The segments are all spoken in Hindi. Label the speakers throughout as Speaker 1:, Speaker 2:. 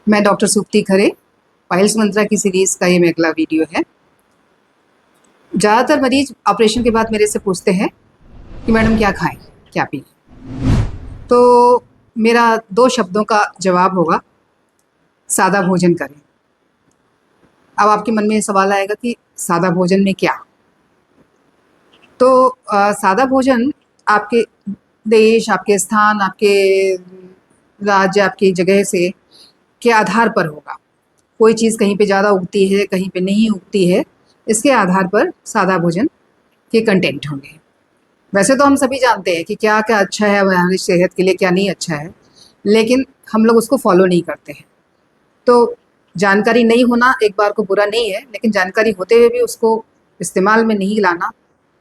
Speaker 1: मैं डॉक्टर सुप्ति खरे। पाइल्स मंत्रा की सीरीज़ का ये मेरा अगला वीडियो है। ज़्यादातर मरीज ऑपरेशन के बाद मेरे से पूछते हैं कि मैडम क्या खाएं, क्या पिएं। तो मेरा 2 शब्दों का जवाब होगा, सादा भोजन करें। अब आपके मन में सवाल आएगा कि सादा भोजन में क्या? तो सादा भोजन आपके देश, आपके स्थान, आपके राज्य, आपकी जगह से के आधार पर होगा। कोई चीज़ कहीं पे ज़्यादा उगती है, कहीं पे नहीं उगती है, इसके आधार पर सादा भोजन के कंटेंट होंगे। वैसे तो हम सभी जानते हैं कि क्या-क्या अच्छा है हमारी सेहत के लिए, क्या नहीं अच्छा है, लेकिन हम लोग उसको फॉलो नहीं करते हैं। तो जानकारी नहीं होना एक बार को बुरा नहीं है, लेकिन जानकारी होते हुए भी उसको इस्तेमाल में नहीं लाना,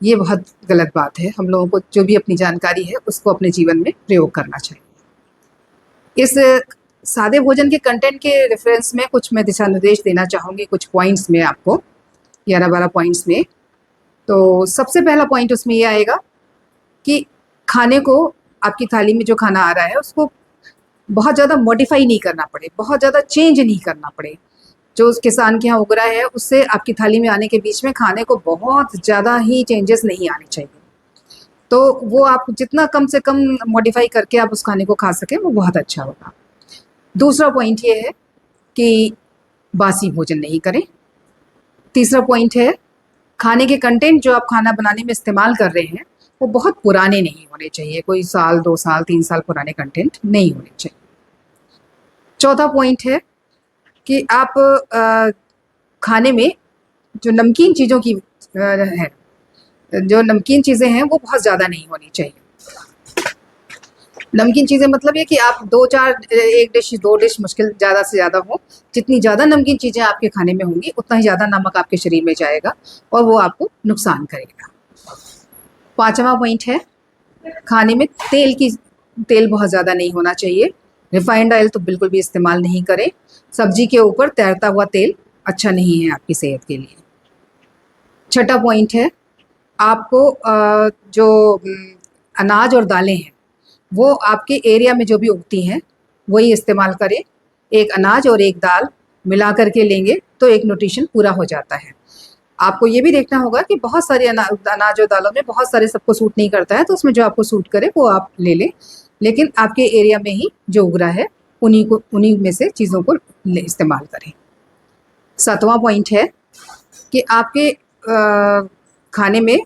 Speaker 1: ये बहुत गलत बात है। हम लोगों को जो भी अपनी जानकारी है, उसको अपने जीवन में प्रयोग करना चाहिए। इस सादे भोजन के कंटेंट के रेफरेंस में कुछ मैं दिशा निर्देश देना चाहूँगी, कुछ पॉइंट्स में आपको, 11-12 पॉइंट्स में। तो सबसे पहला पॉइंट उसमें ये आएगा कि खाने को, आपकी थाली में जो खाना आ रहा है उसको बहुत ज़्यादा मॉडिफाई नहीं करना पड़े, बहुत ज़्यादा चेंज नहीं करना पड़े। जो उस किसान के यहाँ उग रहा है उससे आपकी थाली में आने के बीच में खाने को बहुत ज़्यादा ही चेंजेस नहीं आने चाहिए। तो वो आप जितना कम से कम मॉडिफाई करके आप उस खाने को खा सकें, वो बहुत अच्छा होगा। दूसरा पॉइंट ये है कि बासी भोजन नहीं करें। तीसरा पॉइंट है, खाने के कंटेंट जो आप खाना बनाने में इस्तेमाल कर रहे हैं, वो बहुत पुराने नहीं होने चाहिए। कोई साल, 2 साल, 3 साल पुराने कंटेंट नहीं होने चाहिए। चौथा पॉइंट है कि आप खाने में जो नमकीन चीज़ों की है, जो नमकीन चीज़ें हैं, वो बहुत ज़्यादा नहीं होनी चाहिए। नमकीन चीज़ें मतलब ये कि आप 2-4 1 डिश, 2 डिश मुश्किल ज़्यादा से ज़्यादा हो। जितनी ज़्यादा नमकीन चीज़ें आपके खाने में होंगी, उतना ही ज़्यादा नमक आपके शरीर में जाएगा और वो आपको नुकसान करेगा। 5वां पॉइंट है, खाने में तेल बहुत ज़्यादा नहीं होना चाहिए। रिफाइंड ऑयल तो बिल्कुल भी इस्तेमाल नहीं करें। सब्जी के ऊपर तैरता हुआ तेल अच्छा नहीं है आपकी सेहत के लिए। छठा पॉइंट है, आपको जो अनाज और दालें हैं, वो आपके एरिया में जो भी उगती हैं, वही इस्तेमाल करें। एक अनाज और एक दाल मिला कर के लेंगे तो एक न्यूट्रिशन पूरा हो जाता है। आपको ये भी देखना होगा कि बहुत सारे अनाज और दालों में बहुत सारे सबको सूट नहीं करता है, तो उसमें जो आपको सूट करे वो आप ले लें। लेकिन आपके एरिया में ही जो उग रहा है, उन्हीं में से चीज़ों को इस्तेमाल करें। 7वां पॉइंट है कि आपके खाने में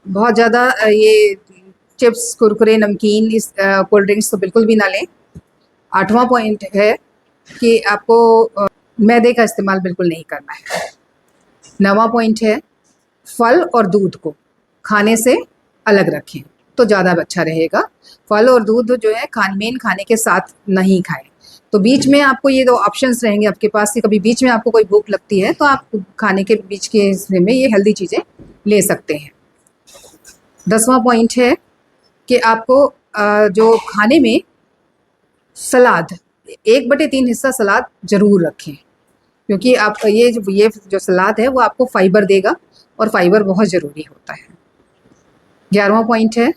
Speaker 1: बहुत ज़्यादा ये चिप्स, कुरकुरे, नमकीन, इस कोल्ड ड्रिंक्स तो बिल्कुल भी ना लें। 8वां पॉइंट है कि आपको मैदे का इस्तेमाल बिल्कुल नहीं करना है। 9वां पॉइंट है, फल और दूध को खाने से अलग रखें तो ज़्यादा अच्छा रहेगा। फल और दूध जो है मेन खाने के साथ नहीं खाएं। तो बीच में आपको ये 2 ऑप्शंस रहेंगे आपके पास कि कभी बीच में आपको कोई भूख लगती है तो आप खाने के बीच के हिस्से में ये हेल्दी चीज़ें ले सकते हैं। 10वां पॉइंट है कि आपको जो खाने में सलाद 1/3 हिस्सा सलाद ज़रूर रखें, क्योंकि आप ये जो सलाद है वो आपको फाइबर देगा और फाइबर बहुत ज़रूरी होता है। 11वां पॉइंट है,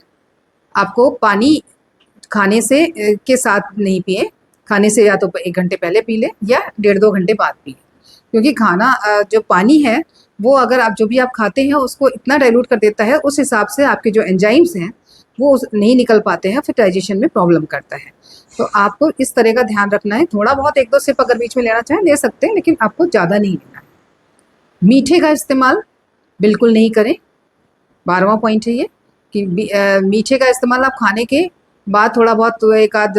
Speaker 1: आपको पानी खाने से के साथ नहीं पिएं। खाने से या तो 1 घंटे पहले पी लें या 1.5-2 घंटे बाद पिएं, क्योंकि खाना जो पानी है वो अगर आप जो भी आप खाते हैं उसको इतना डाइल्यूट कर देता है, उस हिसाब से आपके जो एंजाइम्स हैं वो नहीं निकल पाते हैं, फिर डाइजेशन में प्रॉब्लम करता है। तो आपको इस तरह का ध्यान रखना है। थोड़ा बहुत 1-2 सिप अगर बीच में लेना चाहें ले सकते हैं, लेकिन आपको ज़्यादा नहीं लेना है। मीठे का इस्तेमाल बिल्कुल नहीं करें। 12वां पॉइंट है ये कि मीठे का इस्तेमाल आप खाने के बाद थोड़ा बहुत तो 1 आध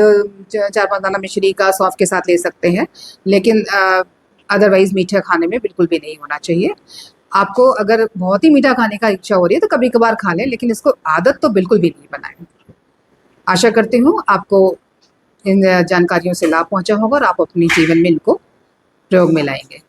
Speaker 1: 4-5 दाना मिश्री का सौंफ के साथ ले सकते हैं, लेकिन अदरवाइज़ मीठा खाने में बिल्कुल भी नहीं होना चाहिए। आपको अगर बहुत ही मीठा खाने का इच्छा हो रही है तो कभी-कभार खा लें, लेकिन इसको आदत तो बिल्कुल भी नहीं बनाएँ। आशा करती हूँ आपको इन जानकारियों से लाभ पहुँचा होगा और आप अपने जीवन में इनको प्रयोग में लाएँगे।